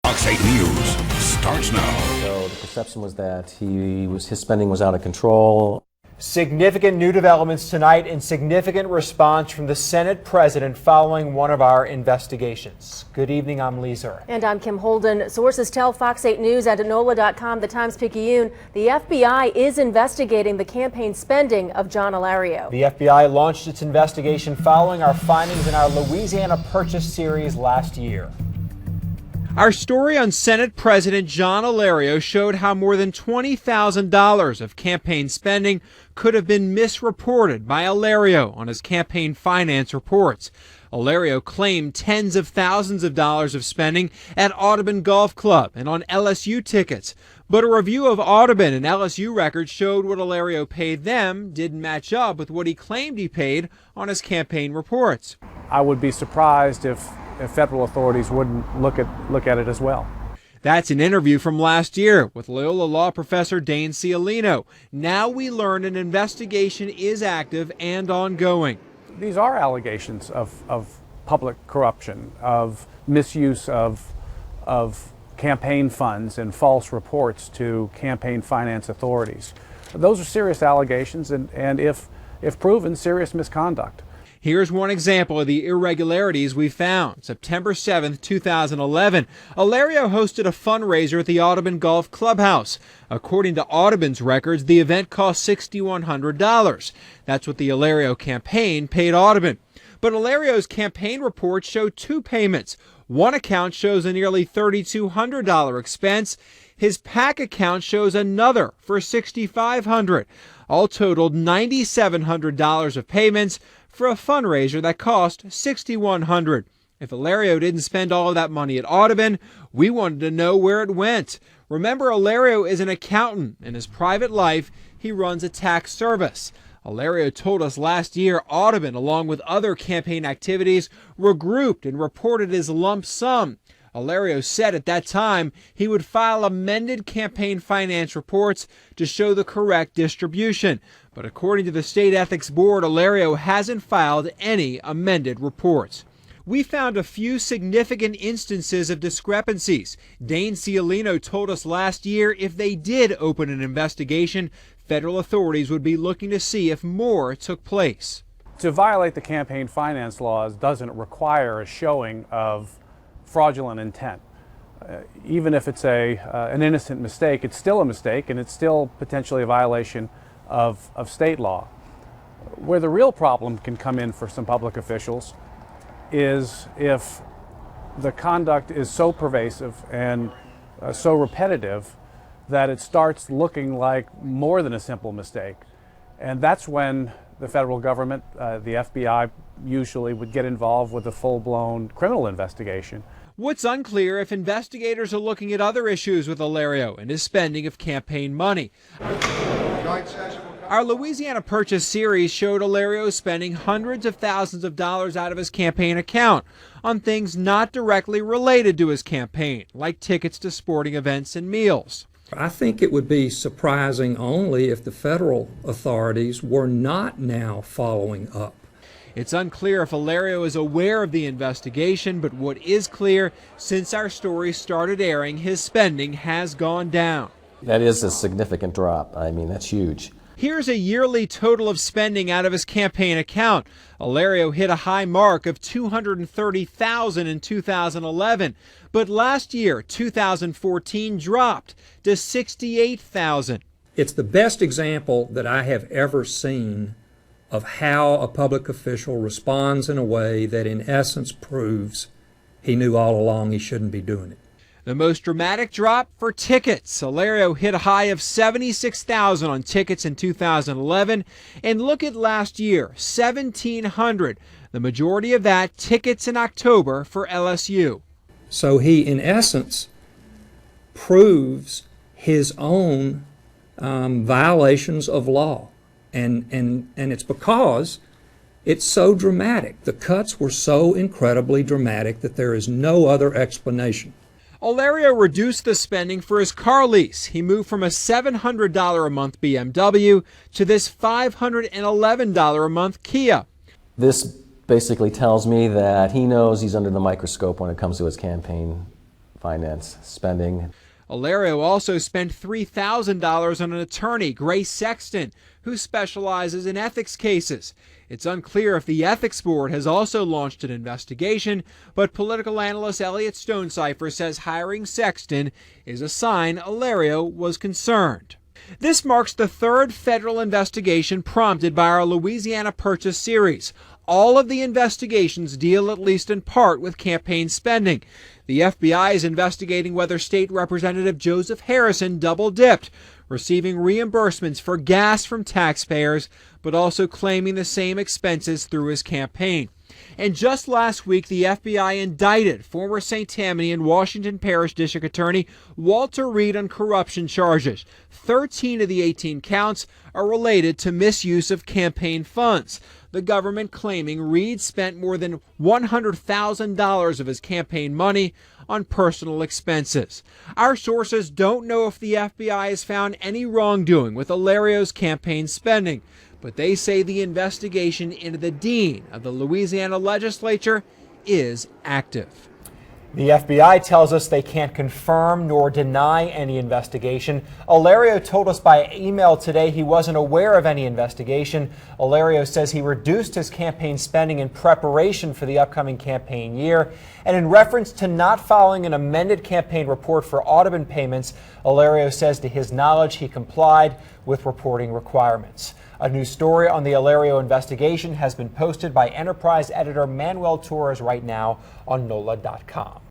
Fox 8 News starts now. So the perception was that his spending was out of control. Significant new developments tonight and significant response from the Senate President following one of our investigations. Good evening, I'm Lee Zurik. And I'm Kim Holden. Sources tell Fox 8 News at NOLA.com, the Times-Picayune, the FBI is investigating the campaign spending of John Alario. The FBI launched its investigation following our findings in our Louisiana Purchase series last year. Our story on Senate President John Alario showed how more than $20,000 of campaign spending could have been misreported by Alario on his campaign finance reports. Alario claimed tens of thousands of dollars of spending at Audubon Golf Club and on LSU tickets. But a review of Audubon and LSU records showed what Alario paid them didn't match up with what he claimed he paid on his campaign reports. I would be surprised if federal authorities wouldn't look at it as well. That's an interview from last year with Loyola law professor Dane Cialino. Now we learn an investigation is active and ongoing. These are allegations of public corruption, of misuse of campaign funds and false reports to campaign finance authorities. Those are serious allegations and if proven, serious misconduct. Here's one example of the irregularities we found. September 7th, 2011, Alario hosted a fundraiser at the Audubon Golf Clubhouse. According to Audubon's records, the event cost $6,100. That's what the Alario campaign paid Audubon. But Alario's campaign report showed two payments. One account shows a nearly $3,200 expense. His PAC account shows another for $6,500. All totaled $9,700 of payments for a fundraiser that cost $6,100. If Alario didn't spend all of that money at Audubon, we wanted to know where it went. Remember, Alario is an accountant. In his private life, he runs a tax service. Alario told us last year Audubon, along with other campaign activities, were grouped and reported as lump sum. Alario said at that time he would file amended campaign finance reports to show the correct distribution. But according to the State Ethics Board, Alario hasn't filed any amended reports. We found a few significant instances of discrepancies. Dane Cialino told us last year if they did open an investigation, federal authorities would be looking to see if more took place. To violate the campaign finance laws doesn't require a showing of fraudulent intent. Even if it's an innocent mistake, it's still a mistake and it's still potentially a violation of state law. Where the real problem can come in for some public officials is if the conduct is so pervasive and so repetitive that it starts looking like more than a simple mistake. And that's when the federal government, the FBI, usually would get involved with a full-blown criminal investigation. What's unclear if investigators are looking at other issues with Alario and his spending of campaign money. Our Louisiana Purchase series showed Alario spending hundreds of thousands of dollars out of his campaign account on things not directly related to his campaign, like tickets to sporting events and meals. I think it would be surprising only if the federal authorities were not now following up. It's unclear if Alario is aware of the investigation, but what is clear, since our story started airing, his spending has gone down. That is a significant drop. I mean, that's huge. Here's a yearly total of spending out of his campaign account. Alario hit a high mark of $230,000 in 2011, but last year, 2014, dropped to $68,000. It's the best example that I have ever seen of how a public official responds in a way that in essence proves he knew all along he shouldn't be doing it. The most dramatic drop for tickets. Alario hit a high of $76,000 on tickets in 2011. And look at last year, $1,700. The majority of that tickets in October for LSU. So he, in essence, proves his own violations of law. And it's because it's so dramatic. The cuts were so incredibly dramatic that there is no other explanation. Alario reduced the spending for his car lease. He moved from a $700 a month BMW to this $511 a month Kia. This basically tells me that he knows he's under the microscope when it comes to his campaign finance spending. Alario also spent $3,000 on an attorney, Grace Sexton, who specializes in ethics cases. It's unclear if the Ethics Board has also launched an investigation, but political analyst Elliot Stonecipher says hiring Sexton is a sign Alario was concerned. This marks the third federal investigation prompted by our Louisiana Purchase series. All of the investigations deal at least in part with campaign spending. The FBI is investigating whether State Representative Joseph Harrison double-dipped, receiving reimbursements for gas from taxpayers, but also claiming the same expenses through his campaign. And just last week, the FBI indicted former St. Tammany and Washington Parish District Attorney Walter Reed on corruption charges. 13 of the 18 counts are related to misuse of campaign funds. The government claiming Reed spent more than $100,000 of his campaign money on personal expenses. Our sources don't know if the FBI has found any wrongdoing with Alario's campaign spending, but they say the investigation into the dean of the Louisiana legislature is active. The FBI tells us they can't confirm nor deny any investigation. Alario told us by email today he wasn't aware of any investigation. Alario says he reduced his campaign spending in preparation for the upcoming campaign year. And in reference to not following an amended campaign report for Audubon payments, Alario says to his knowledge he complied with reporting requirements. A new story on the Alario investigation has been posted by Enterprise editor Manuel Torres right now on NOLA.com.